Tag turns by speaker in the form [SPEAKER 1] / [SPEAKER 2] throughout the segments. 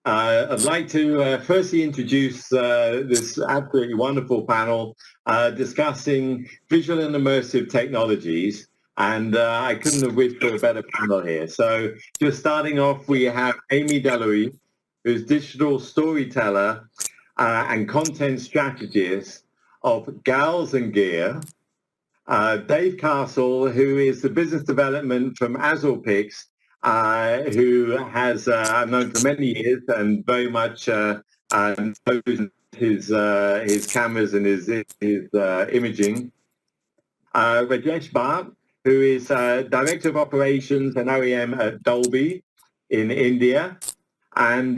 [SPEAKER 1] I'd like to firstly introduce this absolutely wonderful panel discussing visual and immersive technologies. And I couldn't have wished for a better panel here. So just starting off, we have Amy Delory, who's digital storyteller and content strategist of Gals and Gear. Dave Castle, who is the business development from Azulpix, who has I've known for many years and very much knows his cameras and his imaging. Rajesh Bhatt, who is Director of Operations and OEM at Dolby in India, and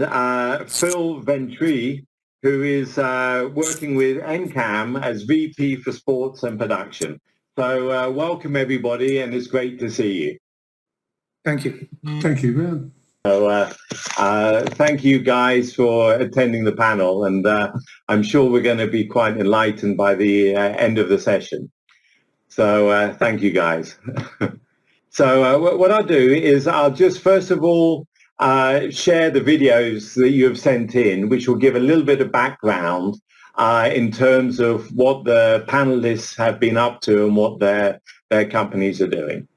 [SPEAKER 1] Phil Ventry, who is working with NCAM as VP for Sports and Production. So welcome, everybody, and it's great to see you.
[SPEAKER 2] Thank you.
[SPEAKER 3] Thank you, man.
[SPEAKER 1] So thank you guys for attending the panel, and I'm sure we're going to be quite enlightened by the end of the session. So thank you guys. So what I'll do is I'll just first of all share the videos that you have sent in, which will give a little bit of background in terms of what the panelists have been up to and what their companies are doing.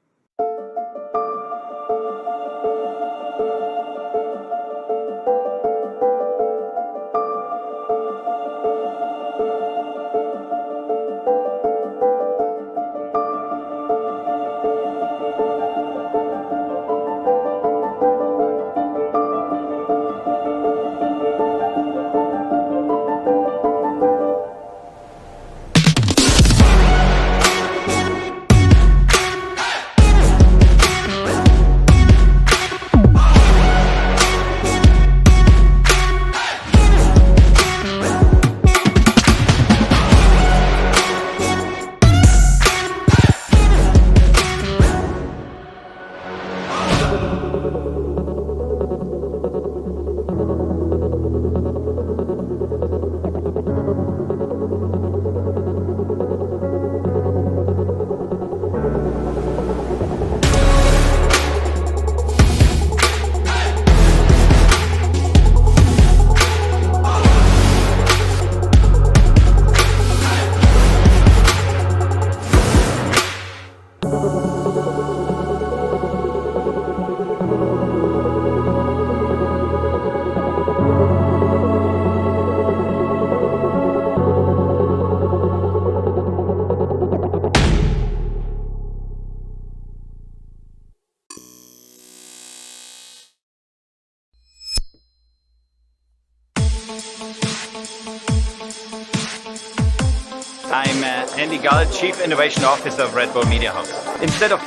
[SPEAKER 4] Chief Innovation Officer of Red Bull Media House. Instead of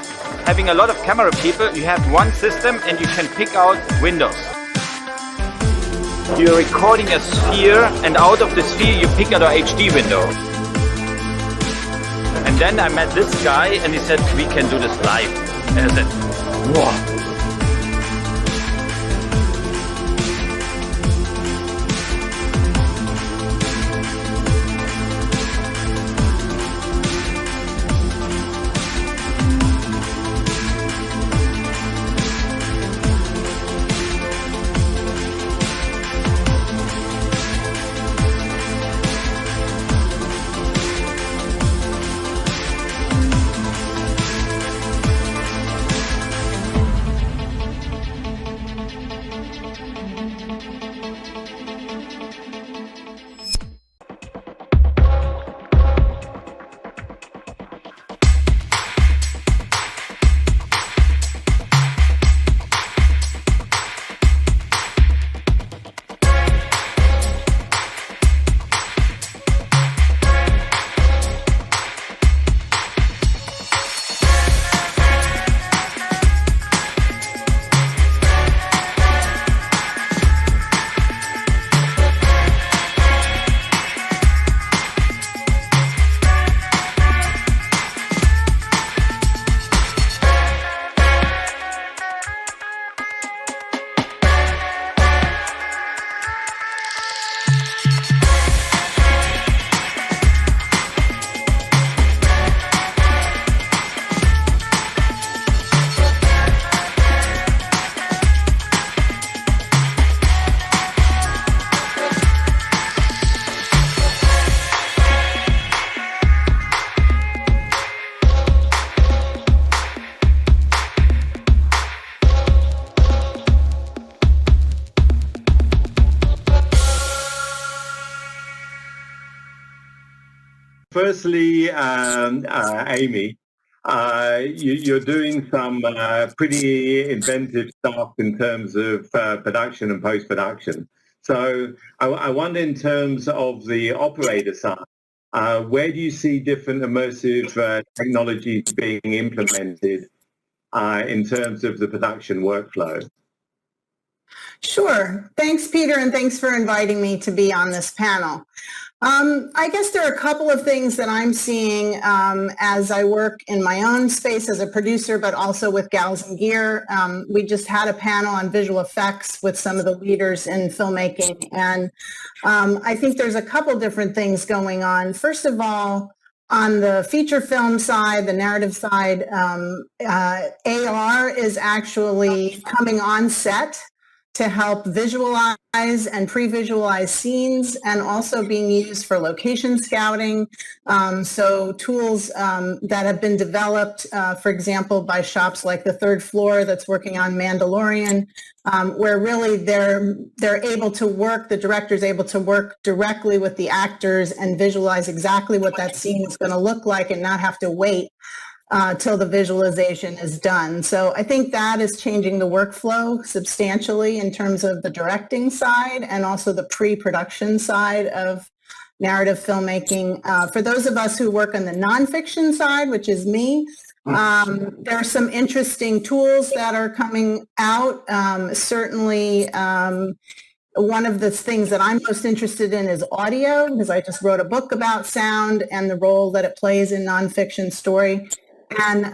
[SPEAKER 4] having a lot of camera people, you have one system and you can pick out windows. You're recording a sphere, and out of the sphere you pick out an HD window. And then I met this guy and he said, we can do this live. And I said, whoa.
[SPEAKER 1] firstly, Amy, you're doing some pretty inventive stuff in terms of production and post-production. So I wonder, in terms of the operator side, where do you see different immersive technologies being implemented in terms of the production workflow?
[SPEAKER 3] Sure. Thanks, Peter, and thanks for inviting me to be on this panel. I guess there are a couple of things that I'm seeing as I work in my own space as a producer, but also with Gals and Gear. We just had a panel on visual effects with some of the leaders in filmmaking, and I think there's a couple different things going on. First of all, on the feature film side, the narrative side, AR is actually coming on set to help visualize and pre-visualize scenes, and also being used for location scouting. So tools that have been developed, for example, by shops like The Third Floor that's working on Mandalorian, where really they're able to work, the director's able to work directly with the actors and visualize exactly what that scene is going to look like and not have to wait till the visualization is done. So I think that is changing the workflow substantially in terms of the directing side and also the pre-production side of narrative filmmaking. For those of us who work on the nonfiction side, which is me, there are some interesting tools that are coming out. Certainly, one of the things that I'm most interested in is audio, because I just wrote a book about sound and the role that it plays in nonfiction story. And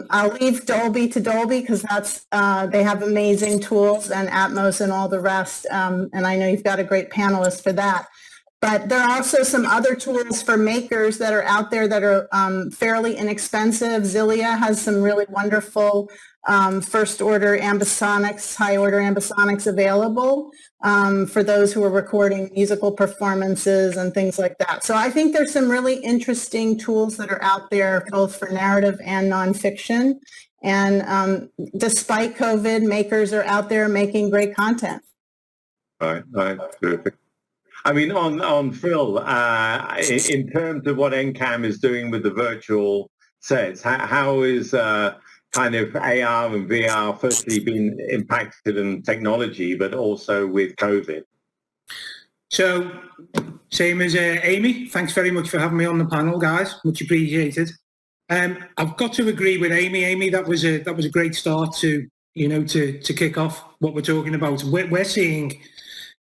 [SPEAKER 3] I'll leave Dolby to Dolby, because that's they have amazing tools, and Atmos and all the rest. And I know you've got a great panelist for that. But there are also some other tools for makers that are out there that are fairly inexpensive. Zilia has some really wonderful first order ambisonics, high order ambisonics available for those who are recording musical performances and things like that. So I think there's some really interesting tools that are out there, both for narrative and nonfiction. And despite COVID, makers are out there making great content.
[SPEAKER 1] Right, terrific. I mean, on Phil, in terms of what NCAM is doing with the virtual sets, how is kind of AR and VR firstly been impacted in technology, but also with COVID?
[SPEAKER 2] So, same as Amy, thanks very much for having me on the panel, guys. Much appreciated. I've got to agree with Amy. That was a great start to kick off what we're talking about. We're seeing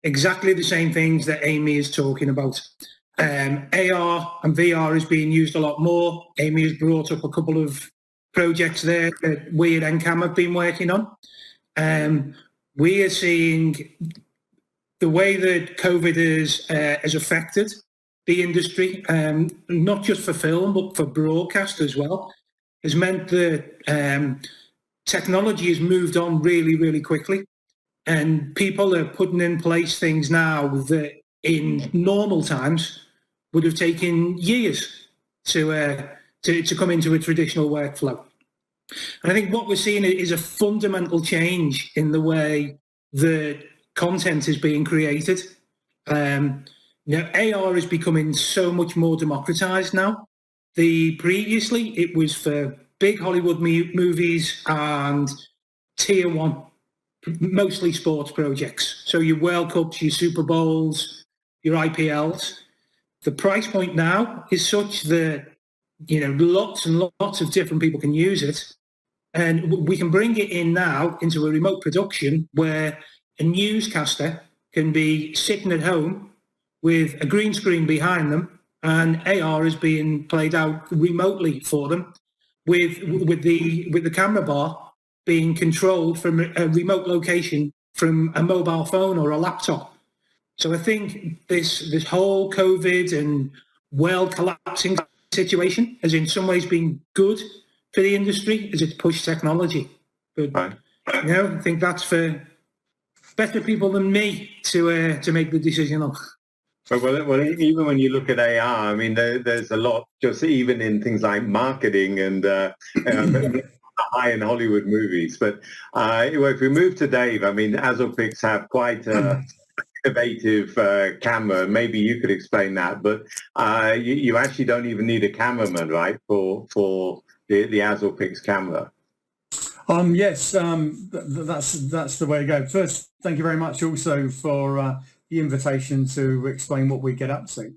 [SPEAKER 2] exactly the same things that Amy is talking about. AR and VR is being used a lot more. Amy has brought up a couple of projects there that we at NCAM have been working on. We are seeing the way that COVID has affected the industry, not just for film, but for broadcast as well, has meant that technology has moved on really, really quickly. And people are putting in place things now that in normal times would have taken years to come into a traditional workflow. And I think what we're seeing is a fundamental change in the way that content is being created. AR is becoming so much more democratized now. Previously, it was for big Hollywood movies and tier one, mostly sports projects. So your World Cups, your Super Bowls, your IPLs. The price point now is such that, lots and lots of different people can use it. And we can bring it in now into a remote production where a newscaster can be sitting at home with a green screen behind them, and AR is being played out remotely for them with the camera bar being controlled from a remote location from a mobile phone or a laptop. So I think this whole COVID and world collapsing situation has in some ways been good for the industry as it's pushed technology. But I think that's for better people than me to make the decision on.
[SPEAKER 1] Well, even when you look at AR, I mean, there's a lot, just even in things like marketing and high-end Hollywood movies. But if we move to Dave, I mean, Azulpics have quite a innovative camera. Maybe you could explain that, but you actually don't even need a cameraman, right, for the AZURPIX camera.
[SPEAKER 5] Yes, that's the way to go. First, thank you very much also for the invitation to explain what we get up to.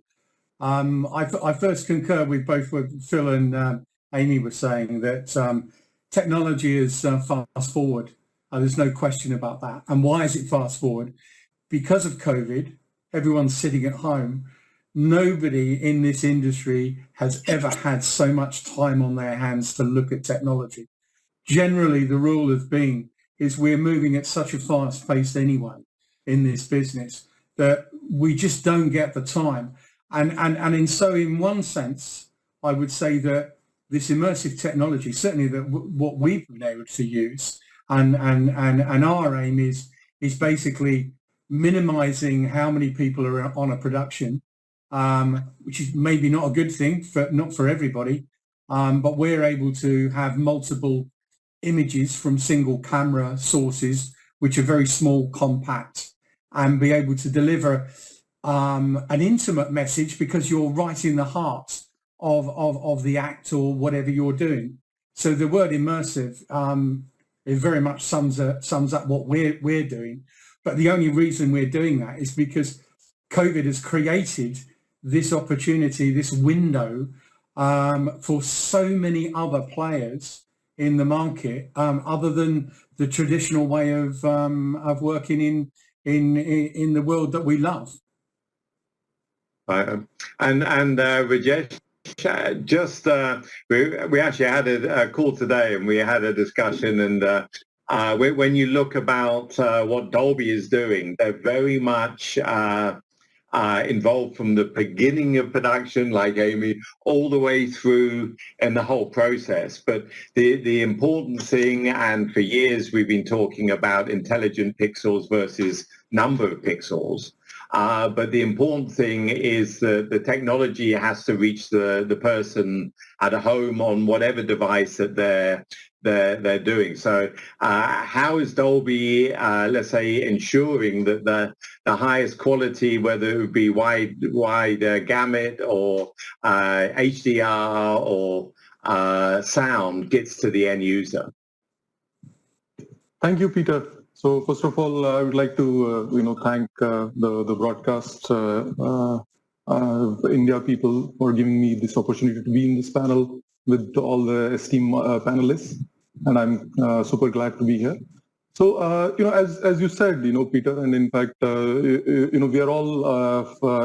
[SPEAKER 5] I first concur with both what Phil and Amy were saying, that technology is fast forward. There's no question about that. And why is it fast forward? Because of COVID, everyone's sitting at home. Nobody in this industry has ever had so much time on their hands to look at technology. Generally, the rule has been is we're moving at such a fast pace anyway in this business that we just don't get the time. And in one sense, I would say that this immersive technology, certainly what we've been able to use, and our aim is basically minimizing how many people are on a production, which is maybe not a good thing, not for everybody, but we're able to have multiple images from single camera sources, which are very small, compact, and be able to deliver an intimate message because you're right in the heart of the act or whatever you're doing. So the word immersive, it very much sums up what we're doing. But the only reason we're doing that is because COVID has created this opportunity, this window for so many other players in the market, other than the traditional way of working in the world that we love.
[SPEAKER 1] And Rajesh, just we actually had a call today, and we had a discussion, and when you look about what Dolby is doing, they're very much involved from the beginning of production, like Amy, all the way through in the whole process. But the important thing, and for years we've been talking about intelligent pixels versus number of pixels. But the important thing is that the technology has to reach the person at a home on whatever device that they're doing. So how is Dolby, let's say, ensuring that the highest quality, whether it would be wide gamut or HDR or sound, gets to the end user?
[SPEAKER 6] Thank you, Peter. So first of all, I would like to thank the broadcast India people for giving me this opportunity to be in this panel with all the esteemed panelists, and I'm super glad to be here. So as you said, Peter, and in fact, we are all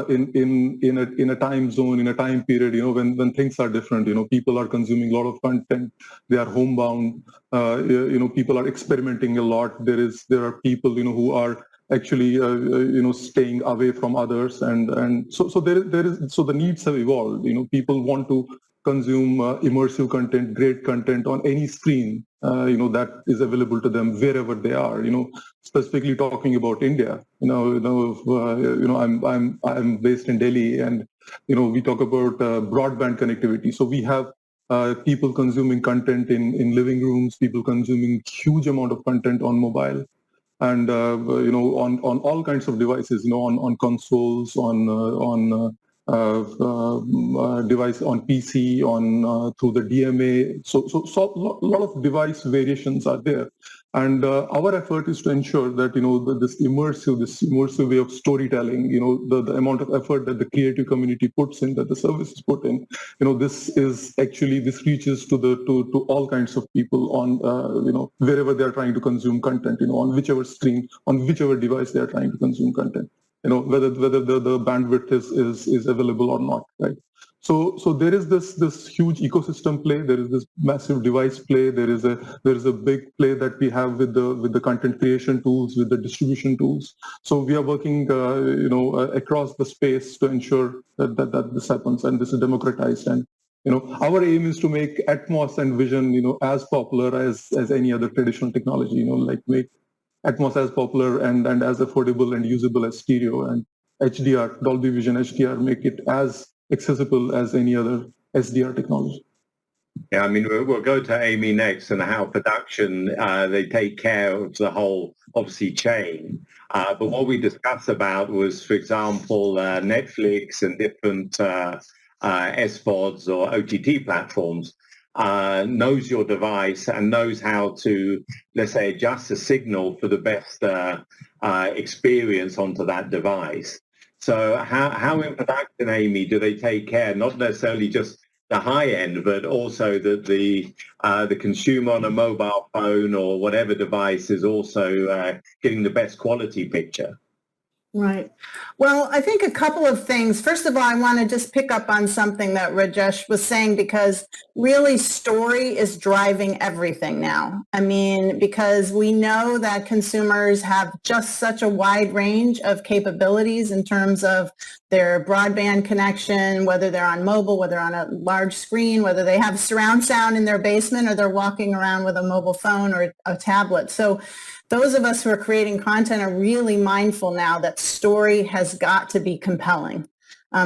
[SPEAKER 6] in a time zone, in a time period, when things are different. People are consuming a lot of content. They are homebound. People are experimenting a lot. There are people who are actually staying away from others, and so the needs have evolved. People want to consume immersive content, great content on any screen that is available to them wherever they are. Specifically talking about India, I'm based in Delhi, and we talk about broadband connectivity. So we have people consuming content in living rooms, people consuming huge amount of content on mobile, and on all kinds of devices, on consoles, on device, on PC, on through the DMA. So a lot of device variations are there, and our effort is to ensure that this immersive way of storytelling, the amount of effort that the creative community puts in, that the services put in, this reaches to all kinds of people on wherever they are trying to consume content, on whichever screen, on whichever device they are trying to consume content. Whether the bandwidth is available or not, right? So there is this huge ecosystem play. There is this massive device play. There is a big play that we have with the content creation tools, with the distribution tools. So we are working across the space to ensure that this happens and this is democratized. And our aim is to make Atmos and Vision as popular as any other traditional technology. Like make Atmos as popular and as affordable and usable as stereo, and HDR, Dolby Vision HDR, make it as accessible as any other SDR technology.
[SPEAKER 1] Yeah, I mean, we'll go to Amy next and how production, they take care of the whole, obviously, chain. But what we discussed about was, for example, Netflix and different SVODs or OTT platforms knows your device and knows how to, let's say, adjust the signal for the best experience onto that device. So how in production, Amy, do they take care, not necessarily just the high end, but also that the consumer on a mobile phone or whatever device is also getting the best quality picture?
[SPEAKER 3] Right. Well, I think a couple of things. First of all, I want to just pick up on something that Rajesh was saying, because really story is driving everything now. I mean, because we know that consumers have just such a wide range of capabilities in terms of their broadband connection, whether they're on mobile, whether on a large screen, whether they have surround sound in their basement or they're walking around with a mobile phone or a tablet. So those of us who are creating content are really mindful now that story has got to be compelling.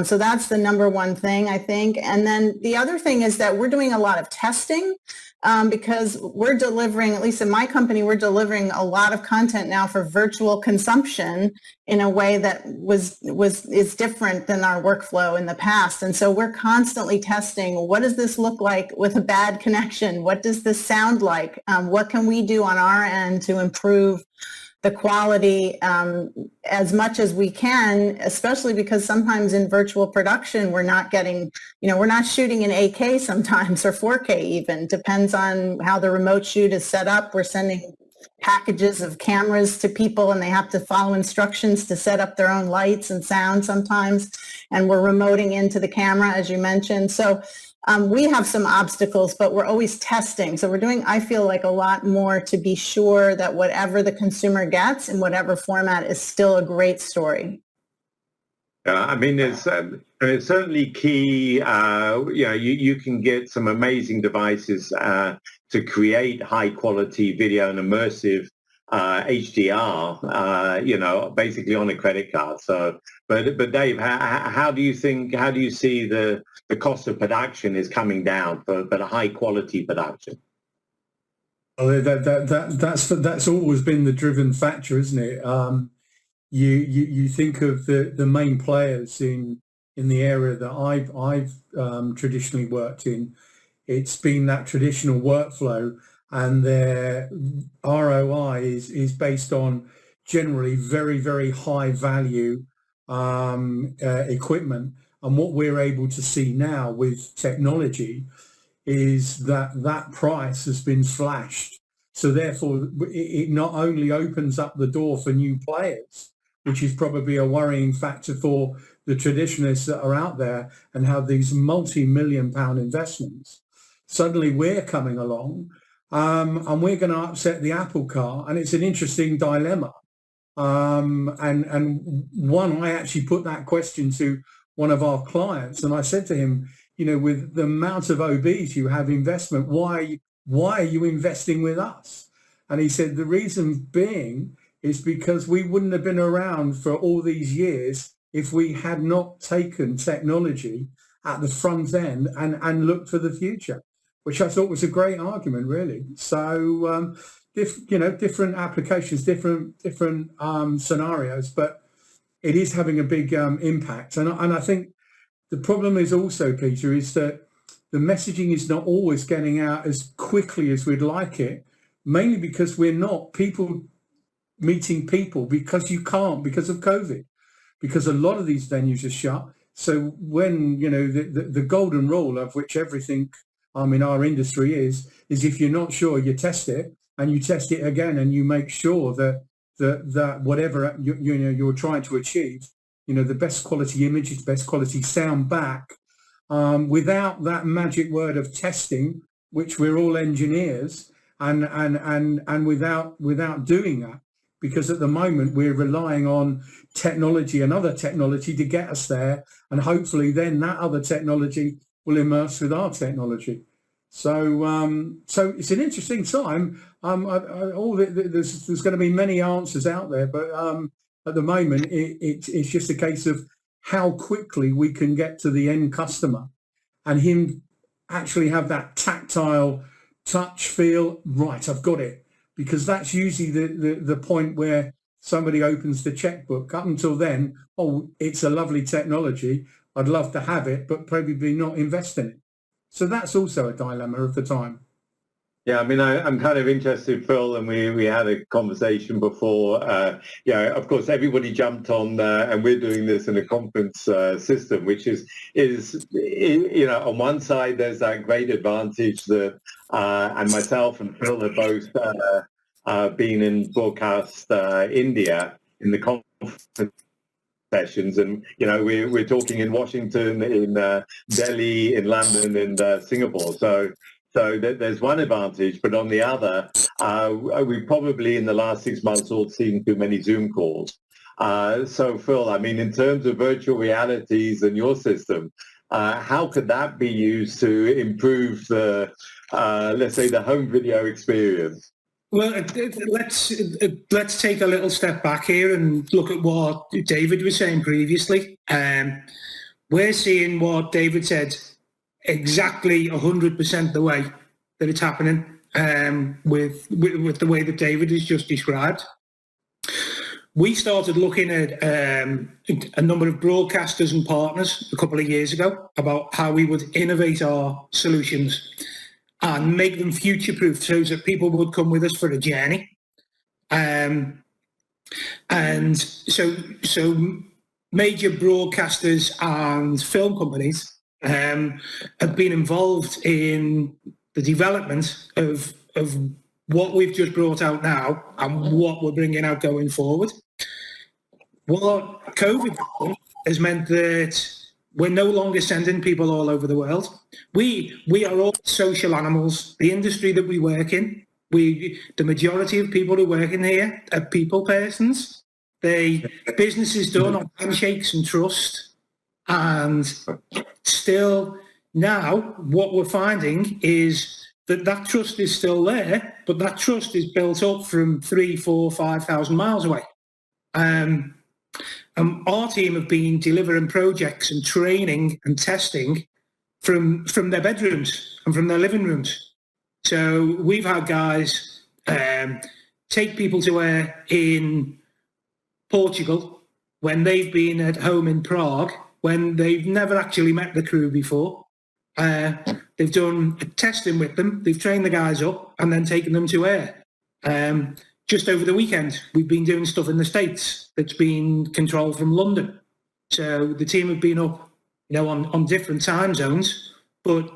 [SPEAKER 3] So that's the number one thing, I think. And then the other thing is that we're doing a lot of testing because we're delivering, at least in my company, we're delivering a lot of content now for virtual consumption in a way that is different than our workflow in the past. And so we're constantly testing, what does this look like with a bad connection? What does this sound like? What can we do on our end to improve the quality as much as we can, especially because sometimes in virtual production, we're not getting, we're not shooting in 8K sometimes or 4K even, depends on how the remote shoot is set up. We're sending packages of cameras to people and they have to follow instructions to set up their own lights and sound sometimes. And we're remoting into the camera, as you mentioned. So we have some obstacles, but we're always testing. So we're doing, I feel like, a lot more to be sure that whatever the consumer gets in whatever format is still a great story.
[SPEAKER 1] I mean, it's certainly key. You can get some amazing devices to create high quality video and immersive HDR, basically on a credit card. So, but Dave, how do you see the cost of production is coming down for a high quality production?
[SPEAKER 5] Well, that's always been the driven factor, isn't it? You think of the main players in the area that I've traditionally worked in. It's been that traditional workflow, and their ROI is based on generally very, very high value equipment. And what we're able to see now with technology is that price has been slashed. So therefore, it not only opens up the door for new players, which is probably a worrying factor for the traditionalists that are out there and have these multi-million-pound investments. Suddenly we're coming along and we're going to upset the apple cart. And it's an interesting dilemma. And one, I actually put that question to one of our clients, and I said to him, with the amount of OBs you have investment, why are you investing with us? And he said, the reason being is because we wouldn't have been around for all these years if we had not taken technology at the front end and looked for the future, which I thought was a great argument, really. So, different applications, different scenarios, but it is having a big impact. And I think the problem is also, Peter, is that the messaging is not always getting out as quickly as we'd like it, mainly because we're not meeting people because you can't, because of COVID, because a lot of these venues are shut. So when, the golden rule of which everything in our industry is if you're not sure, you test it and you test it again and you make sure that whatever you're trying to achieve, the best quality images, best quality sound back, without that magic word of testing, which we're all engineers, and without doing that, because at the moment we're relying on technology and other technology to get us there, and hopefully then that other technology will immerse with our technology. So it's an interesting time. There's going to be many answers out there, but at the moment it's just a case of how quickly we can get to the end customer and him actually have that tactile touch feel. Right, I've got it, because that's usually the point where somebody opens the checkbook. Up until then, oh, it's a lovely technology, I'd love to have it, but probably not invest in it. So that's also a dilemma of the time.
[SPEAKER 1] Yeah, I mean, I'm kind of interested, Phil, and we had a conversation before. Of course, everybody jumped on, and we're doing this in a conference system, which is on one side, there's that great advantage that, and myself and Phil have both been in broadcast India in the conference sessions, and we're talking in Washington, in Delhi, in London, in Singapore. So there's one advantage, but on the other, we probably in the last 6 months all seen too many Zoom calls. So Phil, I mean, in terms of virtual realities and your system, how could that be used to improve the, let's say, the home video experience?
[SPEAKER 2] Well, let's take a little step back here and look at what David was saying previously. We're seeing what David said exactly 100% the way that it's happening, with the way that David has just described. We started looking at a number of broadcasters and partners a couple of years ago about how we would innovate our solutions and make them future-proof so that people would come with us for a journey. And so major broadcasters and film companies have been involved in the development of what we've just brought out now and what we're bringing out going forward. What COVID has meant that we're no longer sending people all over the world. We are all social animals. The industry that we work in, the majority of people who work in here are people persons. Business is done on handshakes and trust. And still now what we're finding is that trust is still there, but that trust is built up from 3,000, 4,000, 5,000 miles away. And our team have been delivering projects and training and testing from their bedrooms and from their living rooms. So we've had guys take people to where in Portugal, when they've been at home in Prague, when they've never actually met the crew before. They've done testing with them, they've trained the guys up and then taken them to air. Just over the weekend, we've been doing stuff in the States that's been controlled from London. So the team have been up, on different time zones, but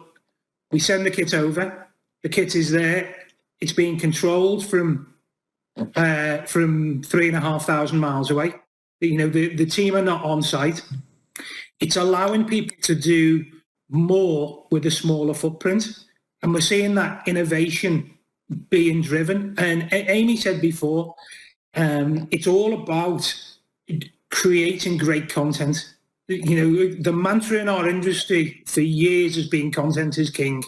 [SPEAKER 2] we send the kit over, the kit is there, it's being controlled from 3,500 miles away. The team are not on site. It's allowing people to do more with a smaller footprint. And we're seeing that innovation being driven. And Amy said before, it's all about creating great content. The mantra in our industry for years has been content is king.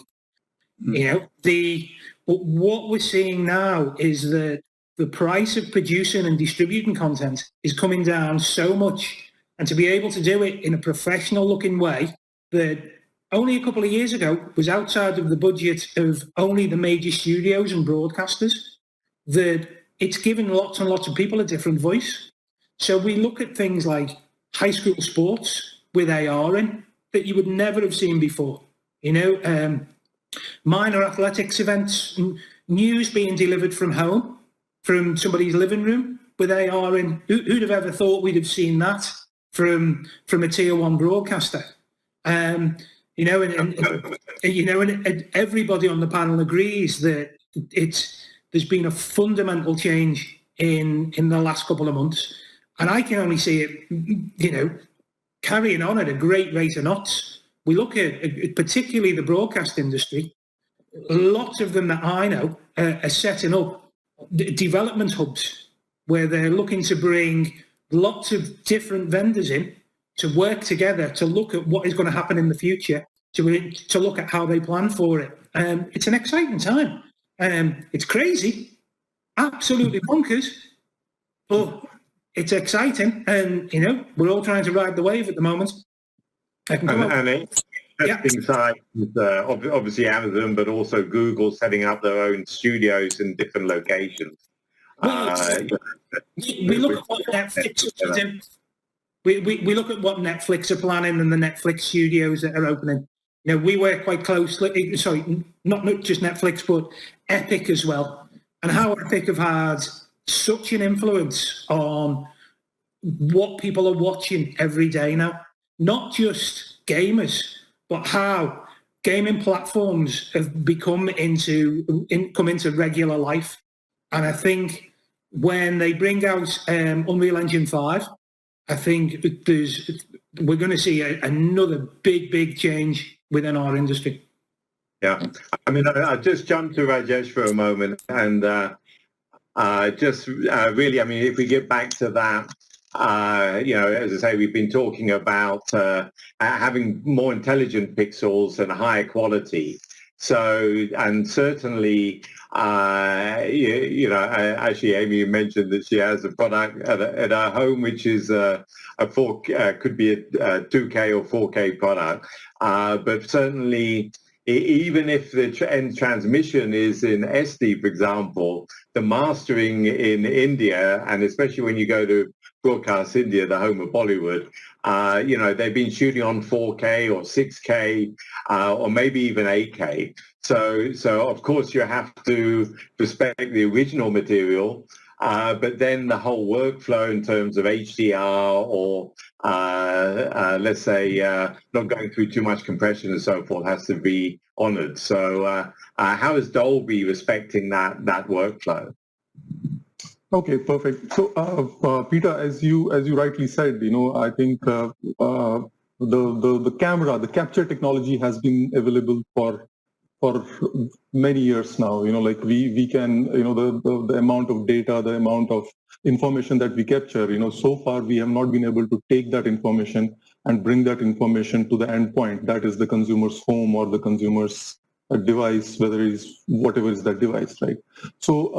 [SPEAKER 2] What we're seeing now is that the price of producing and distributing content is coming down so much, and to be able to do it in a professional looking way that only a couple of years ago was outside of the budget of only the major studios and broadcasters, that it's given lots and lots of people a different voice. So we look at things like high school sports with AR in that you would never have seen before. Minor athletics events, news being delivered from home, from somebody's living room with AR in. Who'd have ever thought we'd have seen that from a tier one broadcaster? And everybody on the panel agrees that there's been a fundamental change in the last couple of months, and I can only see it, carrying on at a great rate of knots. We look at particularly the broadcast industry. Lots of them that I know are setting up development hubs where they're looking to bring lots of different vendors in to work together to look at what is going to happen in the future, to look at how they plan for it. It's an exciting time. It's crazy, absolutely bonkers, but it's exciting. And, we're all trying to ride the wave at the moment.
[SPEAKER 1] interesting sites, obviously Amazon, but also Google setting up their own studios in different locations.
[SPEAKER 2] We look at what Netflix are doing. We look at what Netflix are planning and the Netflix studios that are opening. You know, we work quite closely. Sorry, not just Netflix, but Epic as well. And how Epic have had such an influence on what people are watching every day now. Not just gamers, but how gaming platforms have come into regular life. And I think when they bring out Unreal Engine 5, I think we're going to see another big change within our industry.
[SPEAKER 1] Yeah, I mean, I just jumped to Rajesh for a moment, and really, I mean, if we get back to that, you know, as I say, we've been talking about having more intelligent pixels and higher quality. So, and certainly, you know, actually, Amy mentioned that she has a product at her home, which is could be a 2K or 4K product, but certainly, even if the end transmission is in SD, for example, the mastering in India, and especially when you go to Broadcast India, the home of Bollywood, you know, they've been shooting on 4K or 6K or maybe even 8K. So of course you have to respect the original material, but then the whole workflow in terms of HDR or let's say not going through too much compression and so forth has to be honored. So how is Dolby respecting that workflow?
[SPEAKER 6] Okay, perfect. So, Peter, as you rightly said, you know, I think the capture technology has been available for many years now. You know, like we can, you know, the amount of data, the amount of information that we capture, you know, so far we have not been able to take that information and bring that information to the endpoint, that is the consumer's home or the consumer's device, whether it is whatever is that device, right? So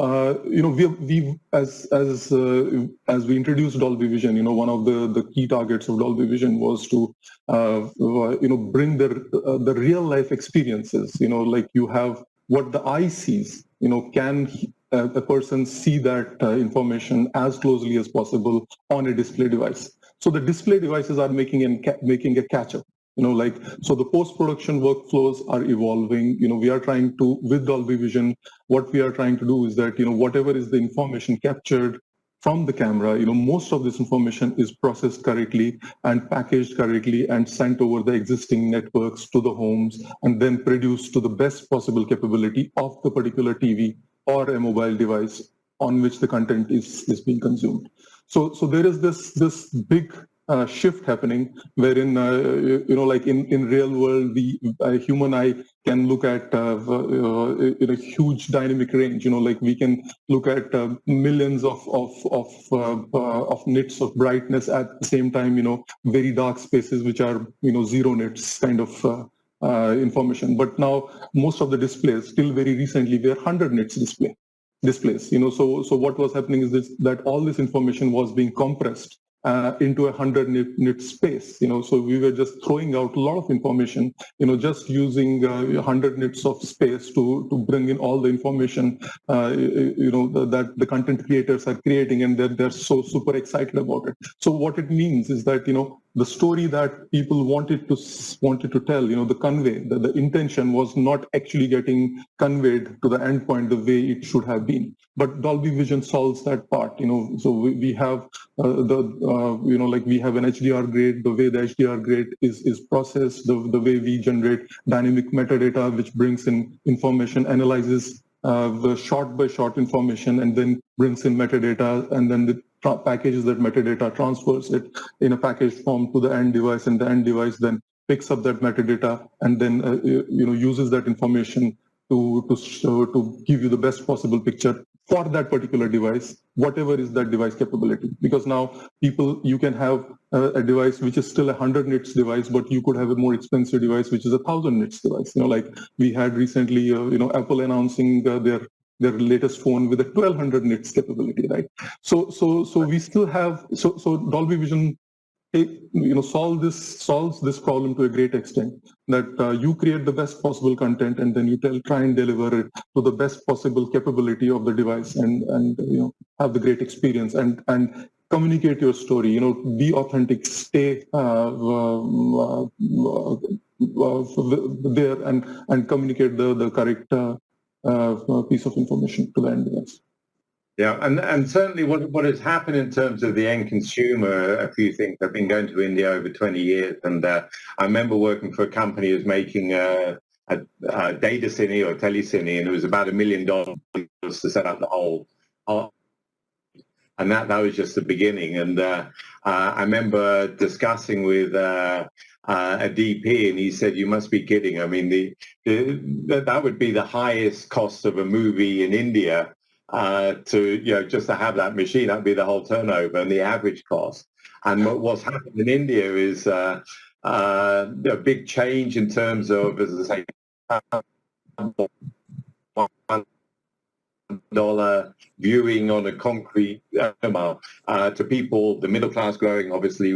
[SPEAKER 6] you know, we as we introduced Dolby Vision, you know, one of the key targets of Dolby Vision was to you know, bring the real life experiences. You know, like you have what the eye sees. You know, can a person see that information as closely as possible on a display device? So the display devices are making a catch up. You know, like, so the post-production workflows are evolving. You know, we are trying to, with Dolby Vision, what we are trying to do is that, you know, whatever is the information captured from the camera, you know, most of this information is processed correctly and packaged correctly and sent over the existing networks to the homes and then produced to the best possible capability of the particular TV or a mobile device on which the content is being consumed. So there is this big shift happening wherein, you know, like in real world, the human eye can look at in a huge dynamic range. You know, like we can look at millions of nits of brightness at the same time. You know, very dark spaces which are, you know, zero nits kind of information. But now most of the displays, till very recently, were 100 nits displays. You know, so what was happening is that all this information was being compressed into a 100 nit space. You know, so we were just throwing out a lot of information, you know, just using 100 nits of space to bring in all the information, you know, that the content creators are creating, and they're so super excited about it. So what it means is that, you know, the story that people wanted to tell, you know, the intention was not actually getting conveyed to the endpoint the way it should have been. But Dolby Vision solves that part, you know. So we have you know, like we have an HDR grade, the way the HDR grade is processed, the way we generate dynamic metadata, which brings in information, analyzes the shot by shot information, and then brings in metadata, and then the packages that metadata, transfers it in a packaged form to the end device, and the end device then picks up that metadata and then you know, uses that information to give you the best possible picture for that particular device, whatever is that device capability. Because now you can have a device which is still a 100 nits device, but you could have a more expensive device which is a 1000 nits device. You know, like we had recently, you know, Apple announcing their latest phone with a 1200 nits capability, right? So we still have, so Dolby Vision solves this problem to a great extent, that you create the best possible content and then you try and deliver it to the best possible capability of the device and have the great experience and communicate your story, be authentic, stay there and communicate the correct piece of information to the end device.
[SPEAKER 1] Yeah, and certainly what has happened in terms of the end consumer, a few things. I've been going to India over 20 years, and I remember working for a company who was making a data cine or telecine, and it was about $1 million to set up the whole. And that was just the beginning. And I remember discussing with a DP, and he said, "You must be kidding. I mean, that would be the highest cost of a movie in India." Just to have that machine, that'd be the whole turnover and the average cost. And what's happened in India is a big change in terms of, as I say, $1 viewing on a concrete to people, the middle class growing obviously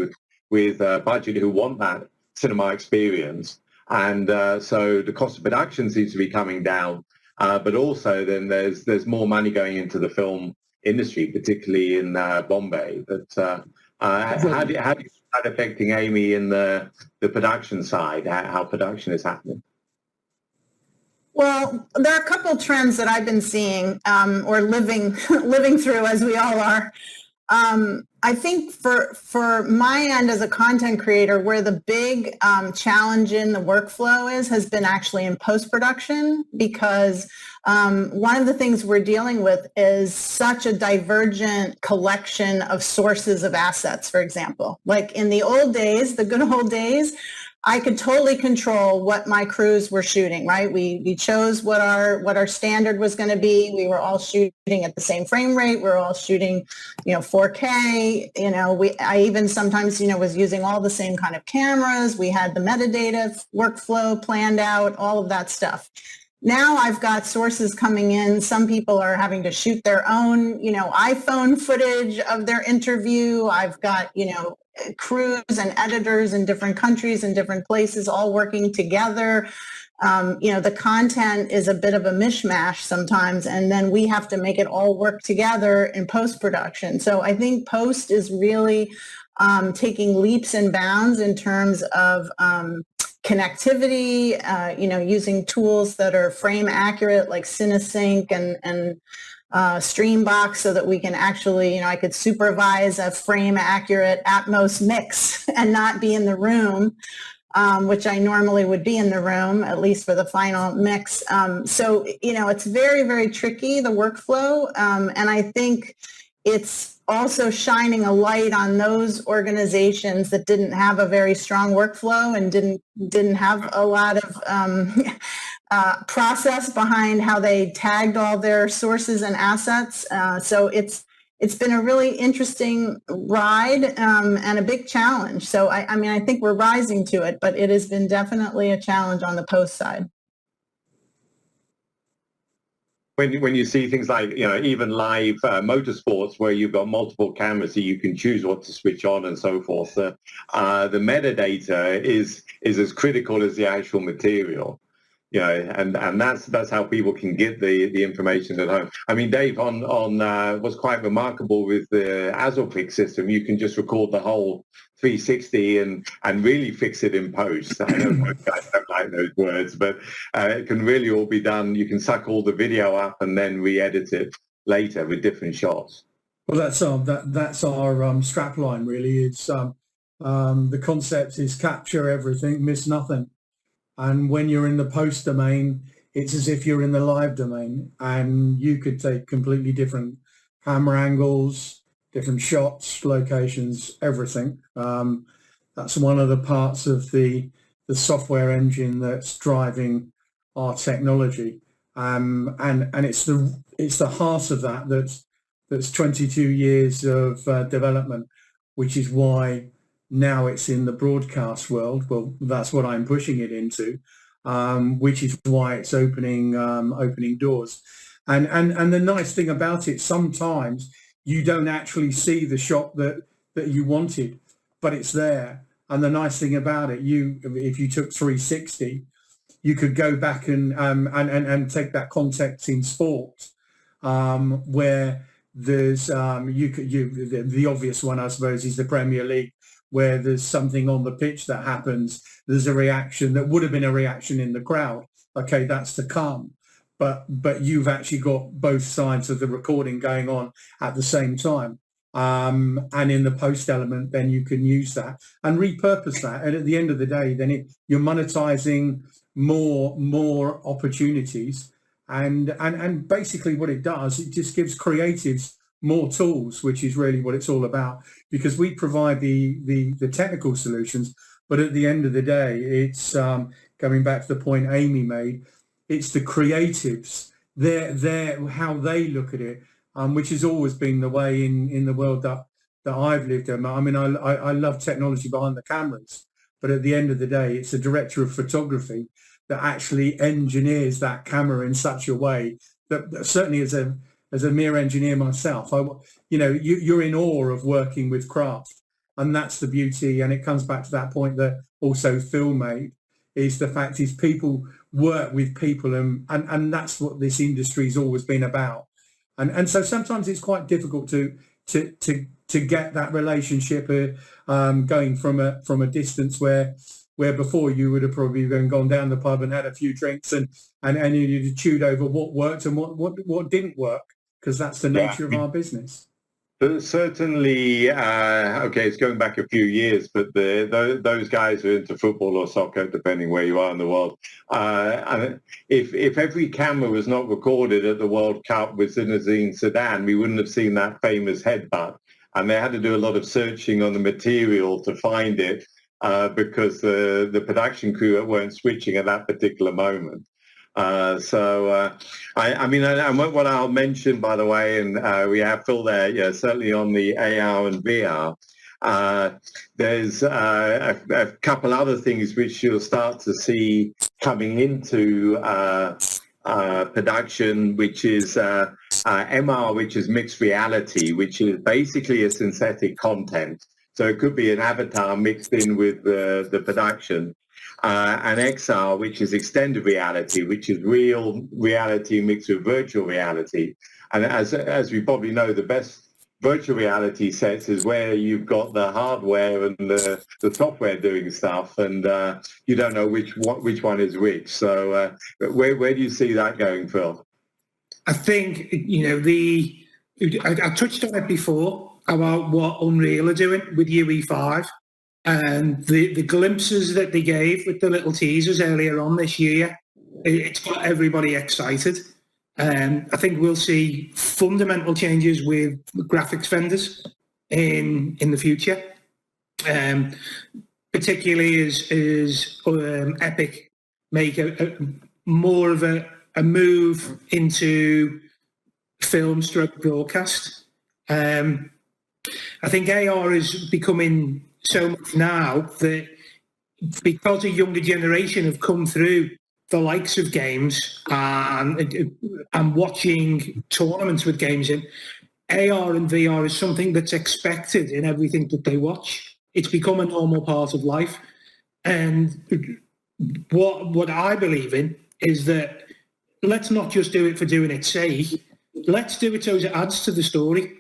[SPEAKER 1] with budget who want that cinema experience. And so the cost of production seems to be coming down. But also then there's more money going into the film industry, particularly in Bombay. But how do you see that affecting Amy in the production side, how production is happening?
[SPEAKER 3] Well, there are a couple trends that I've been seeing or living through, as we all are. I think for my end as a content creator, where the big challenge in the workflow has been actually in post-production, because one of the things we're dealing with is such a divergent collection of sources of assets, for example. Like in the old days, the good old days, I could totally control what my crews were shooting, right? We chose what our standard was going to be. We were all shooting at the same frame rate. We were all shooting, 4K. I even sometimes, was using all the same kind of cameras. We had the metadata workflow planned out, all of that stuff. Now I've got sources coming in. Some people are having to shoot their own, iPhone footage of their interview. I've got, crews and editors in different countries and different places all working together. The content is a bit of a mishmash sometimes, and then we have to make it all work together in post-production. So I think post is really taking leaps and bounds in terms of connectivity, using tools that are frame accurate like CineSync and Streambox, so that we can actually, I could supervise a frame accurate Atmos mix and not be in the room, which I normally would be in the room, at least for the final mix. So, it's very, very tricky, the workflow. And I think it's also shining a light on those organizations that didn't have a very strong workflow and didn't have a lot of process behind how they tagged all their sources and assets. So it's been a really interesting ride and a big challenge. So I think we're rising to it, but it has been definitely a challenge on the post side.
[SPEAKER 1] When you see things like, even live motorsports where you've got multiple cameras so you can choose what to switch on and so forth, the metadata is as critical as the actual material. And that's how people can get the information at home. I mean, Dave, on what's quite remarkable with the AZOPIC system, you can just record the whole 360 and really fix it in post. I know most guys don't like those words, but it can really all be done. You can suck all the video up and then re-edit it later with different shots.
[SPEAKER 5] Well, that's our strap line, really. It's the concept is capture everything, miss nothing. And when you're in the post domain, it's as if you're in the live domain, and you could take completely different camera angles, different shots, locations, everything. That's one of the parts of the software engine that's driving our technology, and it's the heart of that's 22 years of development, which is why now it's in the broadcast world. Well, that's what I'm pushing it into, which is why it's opening doors. And the nice thing about it, sometimes you don't actually see the shot that you wanted, but it's there. And the nice thing about it, if you took 360, you could go back and take that context in sport, where there's the obvious one, I suppose, is the Premier League, where there's something on the pitch that happens. There's a reaction that would have been a reaction in the crowd. Okay, that's to come. But you've actually got both sides of the recording going on at the same time. And in the post element, then you can use that and repurpose that. And at the end of the day, then you're monetizing more opportunities. And basically what it does, it just gives creatives more tools, which is really what it's all about, because we provide the technical solutions. But at the end of the day, it's going back to the point Amy made, it's the creatives, they're how they look at it, which has always been the way in the world that I've lived in. I mean, I love technology behind the cameras, but at the end of the day, it's a director of photography that actually engineers that camera in such a way that certainly as a mere engineer myself, you're in awe of working with craft, and that's the beauty. And it comes back to that point that also Phil made, is the fact is people work with people, and that's what this industry's always been about. And so sometimes it's quite difficult to get that relationship going from a distance where before you would have probably gone down the pub and had a few drinks and you'd have chewed over what worked and what didn't work, because that's the nature of our business.
[SPEAKER 1] But certainly, okay, it's going back a few years, but those guys who are into football or soccer, depending where you are in the world, and if every camera was not recorded at the World Cup with Zinedine Zidane, we wouldn't have seen that famous headbutt. And they had to do a lot of searching on the material to find it, because the production crew weren't switching at that particular moment. I mean, what I'll mention, by the way, and we have Phil there, yeah, certainly on the AR and VR, there's a couple other things which you'll start to see coming into production, which is MR, which is mixed reality, which is basically a synthetic content. So it could be an avatar mixed in with the production. And XR, which is extended reality, which is real reality mixed with virtual reality. And as we probably know, the best virtual reality sets is where you've got the hardware and the software doing stuff, and you don't know which one is which. So where do you see that going, Phil?
[SPEAKER 2] I think, I touched on it before about what Unreal are doing with UE5. And the glimpses that they gave with the little teasers earlier on this year, it's got everybody excited. I think we'll see fundamental changes with graphics vendors in the future, particularly as Epic make more of a move into film/broadcast. I think AR is becoming so much now that because a younger generation have come through the likes of games and watching tournaments with games in, AR and VR is something that's expected in everything that they watch. It's become a normal part of life. And what I believe in is that let's not just do it for doing its sake. Let's do it so it adds to the story.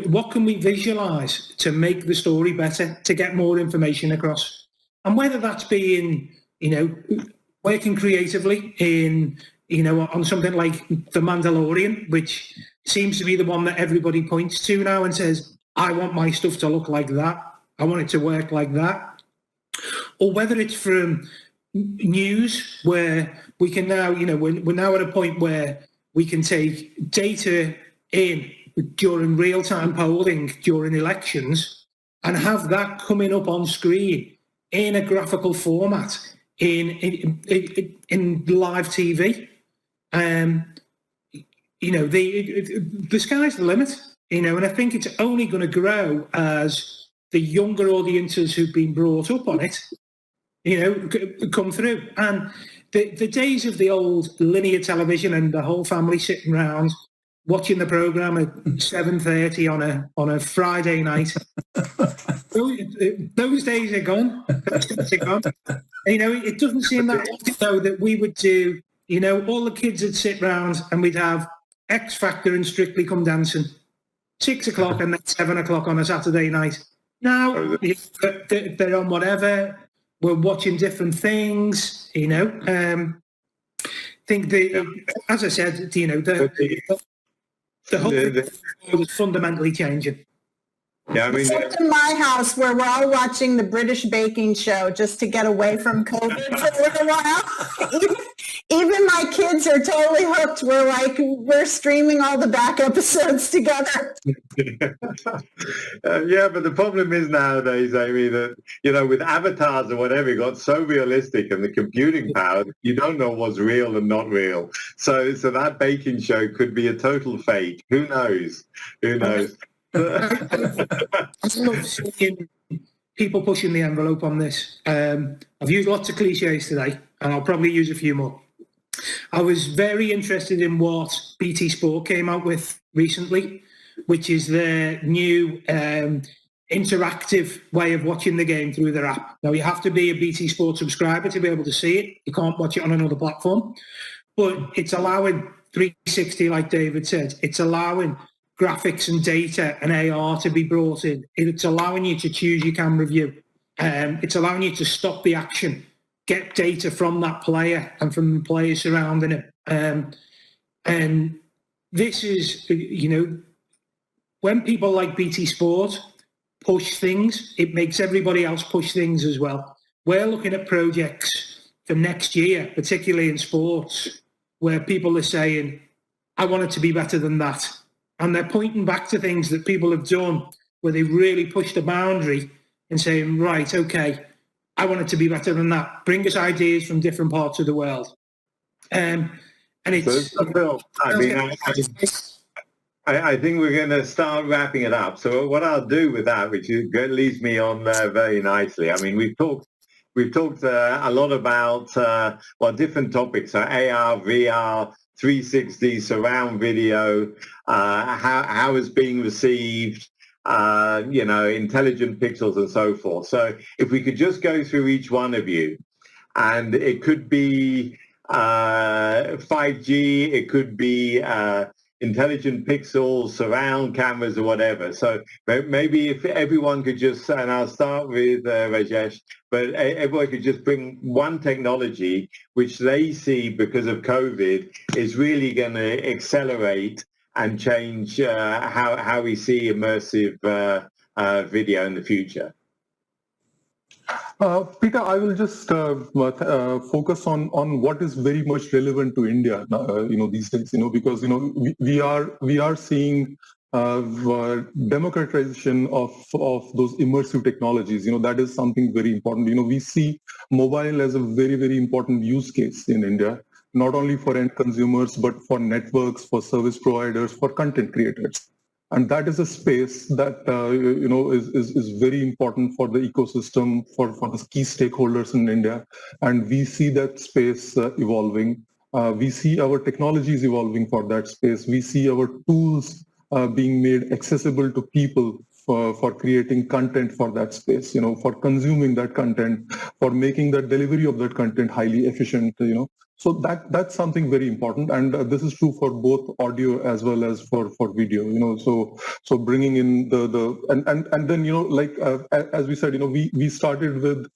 [SPEAKER 2] What can we visualize to make the story better, to get more information across? And whether that's being, working creatively on something like The Mandalorian, which seems to be the one that everybody points to now and says, I want my stuff to look like that. I want it to work like that. Or whether it's from news, where we can now, we're now at a point where we can take data in during real-time polling during elections and have that coming up on screen in a graphical format in live TV. The sky's the limit, and I think it's only going to grow as the younger audiences who've been brought up on it, come through. And the days of the old linear television and the whole family sitting around watching the programme at 7:30 on a Friday night, those days are gone. They're gone. You know, it doesn't seem that long though that we would do, you know, all the kids would sit round and we'd have X Factor and Strictly Come Dancing, 6 o'clock and then 7 o'clock on a Saturday night. Now they're on whatever. We're watching different things, you know. Think as I said, you know, the whole thing is fundamentally changing.
[SPEAKER 1] Yeah, I mean,
[SPEAKER 3] Except in my house where we're all watching the British baking show just to get away from COVID for a little while. Even my kids are totally hooked. We're streaming all the back episodes together.
[SPEAKER 1] yeah, but the problem is nowadays, Amy, that, you know, with avatars or whatever, it got so realistic and the computing power, you don't know what's real and not real. So that baking show could be a total fake. Who knows? Who knows?
[SPEAKER 2] I love seeing people pushing the envelope on this. I've used lots of cliches today, and I'll probably use a few more. I was very interested in what BT Sport came out with recently, which is their new interactive way of watching the game through their app. Now, you have to be a BT Sport subscriber to be able to see it. You can't watch it on another platform. But it's allowing 360, like David said. It's allowing graphics and data and AR to be brought in. It's allowing you to choose your camera view. It's allowing you to stop the action, get data from that player and from the players surrounding him. And this is, you know, when people like BT Sport push things, it makes everybody else push things as well. We're looking at projects for next year, particularly in sports, where people are saying, I want it to be better than that. And they're pointing back to things that people have done where they really pushed the boundary and saying, right, okay, I want it to be better than that. Bring us ideas from different parts of the world. And it's...
[SPEAKER 1] So, I think we're going to start wrapping it up. So what I'll do with that, which leads me on very nicely. I mean, we've talked a lot about different topics. So AR, VR, 360, surround video, how it's being received, you know, intelligent pixels and so forth. So if we could just go through each one of you, and it could be 5G, it could be intelligent pixels, surround cameras or whatever. So maybe if everyone could just, and I'll start with Rajesh, but everyone could just bring one technology which they see because of COVID is really going to accelerate and change how we see immersive video in the future.
[SPEAKER 6] Peter, I will just focus on what is very much relevant to India, you know, these days, you know, because, you know, we are seeing democratization of those immersive technologies. You know, that is something very important. You know, we see mobile as a very, very important use case in India, not only for end consumers, but for networks, for service providers, for content creators. And that is a space that, you know, is very important for the ecosystem, for the key stakeholders in India. And we see that space evolving. We see our technologies evolving for that space. We see our tools being made accessible to people for creating content for that space, you know, for consuming that content, for making the delivery of that content highly efficient, you know. So that's something very important, and this is true for both audio as well as for video, you know. So bringing in and then, you know, like as we said, you know, we started with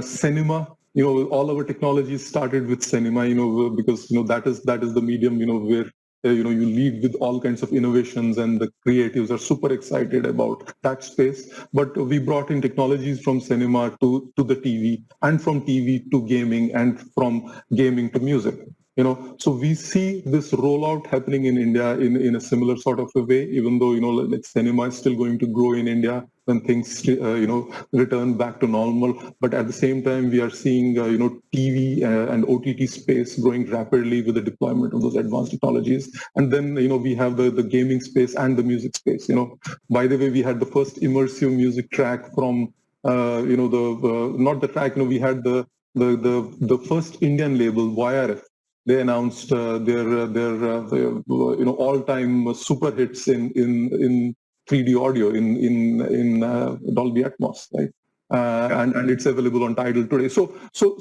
[SPEAKER 6] cinema. You know, all our technologies started with cinema, you know, because, you know, that is the medium, you know, where you know, you lead with all kinds of innovations, and the creatives are super excited about that space. But we brought in technologies from cinema to the TV, and from TV to gaming, and from gaming to music. You know, so we see this rollout happening in India in a similar sort of a way, even though, you know, like cinema is still going to grow in India when things, you know, return back to normal. But at the same time, we are seeing, you know, TV and OTT space growing rapidly with the deployment of those advanced technologies. And then, you know, we have the gaming space and the music space. You know, by the way, we had the first immersive music track from, you know, not the track, you know, we had the first Indian label, YRF. They announced their you know, all-time super hits in 3D audio in Dolby Atmos, right? and it's available on Tidal today. So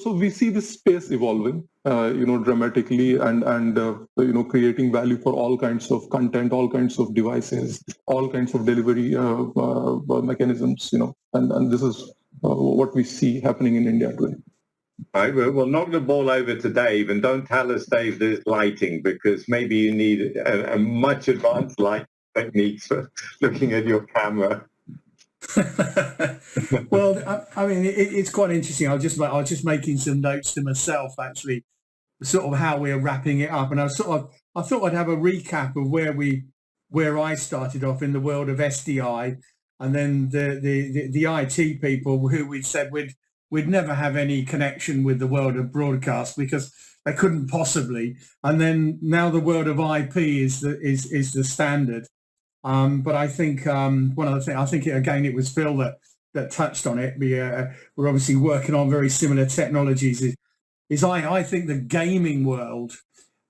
[SPEAKER 6] we see this space evolving, dramatically, and creating value for all kinds of content, all kinds of devices, all kinds of delivery mechanisms, and this is what we see happening in India today.
[SPEAKER 1] Right, we'll knock the ball over to Dave, and don't tell us, Dave, there's lighting, because maybe you need a much advanced light techniques for looking at your camera.
[SPEAKER 5] Well, I mean, it's quite interesting. I was just making some notes to myself, actually, sort of how we're wrapping it up, and I thought I'd have a recap of where I started off in the world of SDI, and then the IT people who we said we'd never have any connection with the world of broadcast because they couldn't possibly, and then now the world of IP is the standard. But I think one of the things, I think it was Phil that touched on it. We're obviously working on very similar technologies. I think the gaming world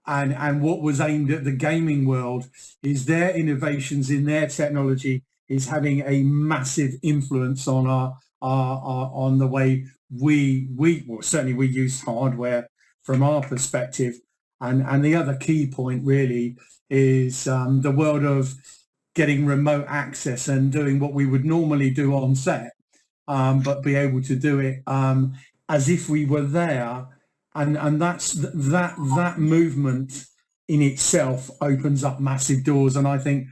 [SPEAKER 5] and what was aimed at the gaming world is their innovations in their technology is having a massive influence on on the way we use hardware from our perspective. And the other key point really is the world of getting remote access and doing what we would normally do on set, but be able to do it as if we were there. And that movement in itself opens up massive doors. And I think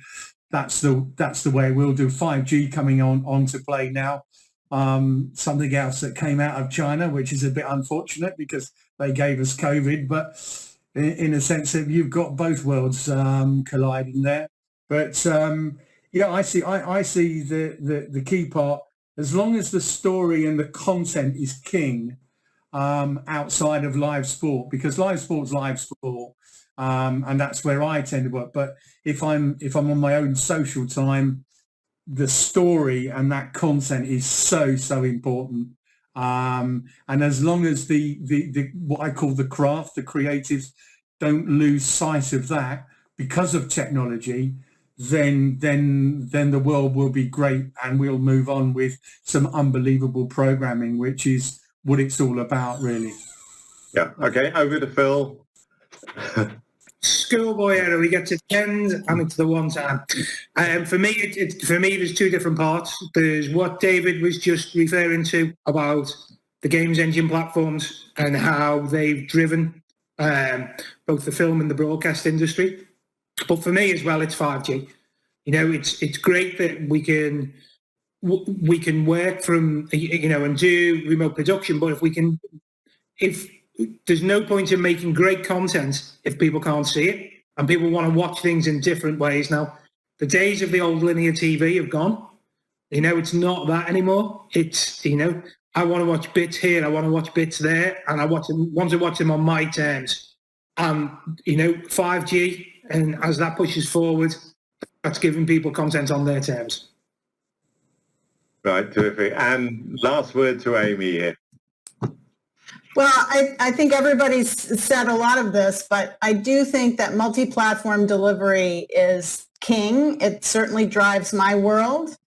[SPEAKER 5] that's the way we'll do. 5G coming on to play now. Something else that came out of China, which is a bit unfortunate because they gave us COVID, but in a sense that you've got both worlds colliding there. But I see the key part, as long as the story and the content is king outside of live sport, because live sport's live sport, and that's where I tend to work. But if I'm on my own social time, the story and that content is so important. And as long as the what I call the craft, the creatives, don't lose sight of that because of technology, then the world will be great, and we'll move on with some unbelievable programming, which is what it's all about, really.
[SPEAKER 1] Yeah. Okay. Over to Phil.
[SPEAKER 2] Schoolboy era, we get to the end and it's the one time. For me, there's two different parts. There's what David was just referring to about the games engine platforms and how they've driven both the film and the broadcast industry. But for me as well, it's 5G. It's great that we can work from and do remote production, but if there's no point in making great content if people can't see it, and people want to watch things in different ways. Now, the days of the old linear TV have gone. It's not that anymore. It's, I want to watch bits here, I want to watch bits there, and I want to watch them on my terms. 5G, and as that pushes forward, that's giving people content on their terms.
[SPEAKER 1] Right, terrific. And last word to Amy here.
[SPEAKER 3] Well, I think everybody's said a lot of this, but I do think that multi-platform delivery is king. It certainly drives my world.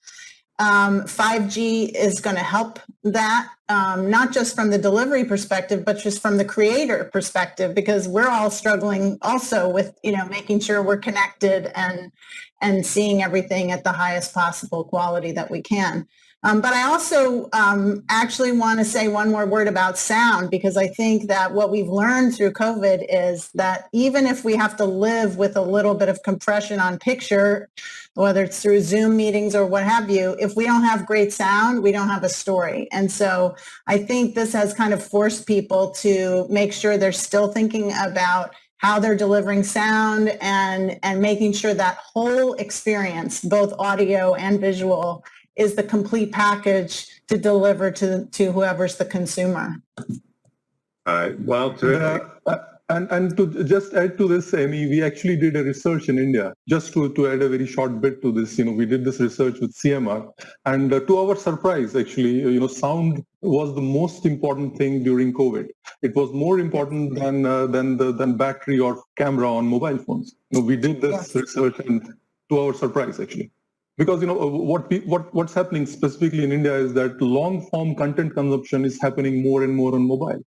[SPEAKER 3] 5G is going to help that, not just from the delivery perspective, but just from the creator perspective, because we're all struggling also with, making sure we're connected and seeing everything at the highest possible quality that we can. But I also actually want to say one more word about sound, because I think that what we've learned through COVID is that even if we have to live with a little bit of compression on picture, whether it's through Zoom meetings or what have you, if we don't have great sound, we don't have a story. And so I think this has kind of forced people to make sure they're still thinking about how they're delivering sound and making sure that whole experience, both audio and visual, is the complete package to deliver to whoever's the consumer.
[SPEAKER 1] All right. Well, terrific.
[SPEAKER 6] And to just add to this, Amy, we actually did a research in India, just to add a very short bit to this. We did this research with CMR, and to our surprise, actually, sound was the most important thing during COVID. It was more important than battery or camera on mobile phones. We did this research, and to our surprise, actually. because what's happening specifically in India is that long form content consumption is happening more and more on mobile,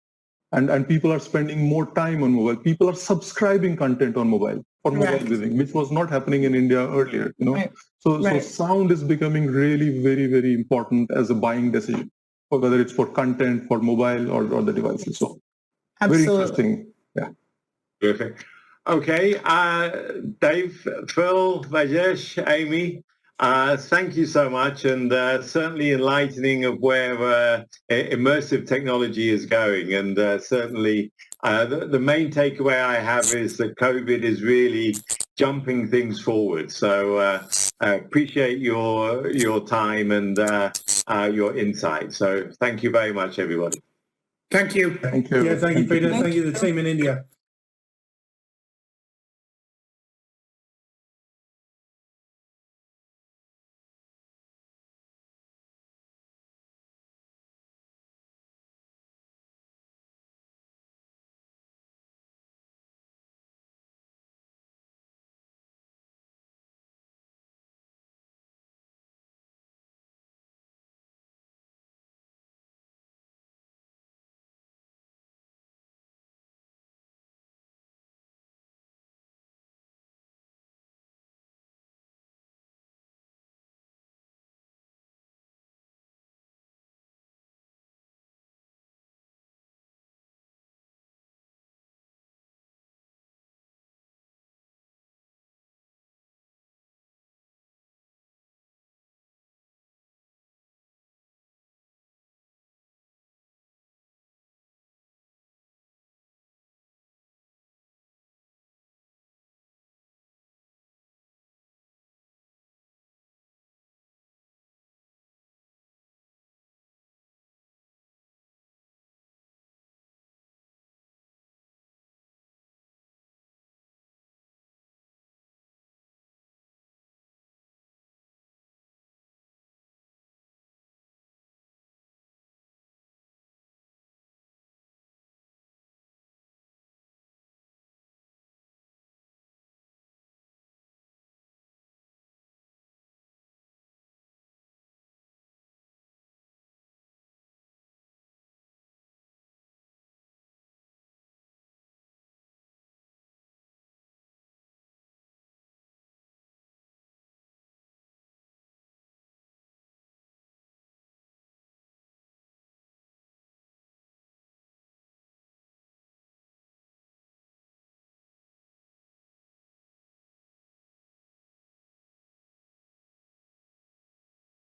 [SPEAKER 6] and people are spending more time on mobile. People are subscribing content on mobile for mobile viewing, which was not happening in India earlier. So sound is becoming really very, very important as a buying decision, whether it's for content, for mobile, or the devices. So
[SPEAKER 3] Absolutely.
[SPEAKER 6] very interesting. Yeah.
[SPEAKER 1] Terrific. Okay, Dave, Phil, Vajesh, Amy, thank you so much, and certainly enlightening of where immersive technology is going. And certainly the main takeaway I have is that COVID is really jumping things forward. So appreciate your time and your insight. So thank you very much, everybody.
[SPEAKER 2] Thank you.
[SPEAKER 6] Thank you.
[SPEAKER 5] Yeah, thank you, Peter. Thank you to the team in India.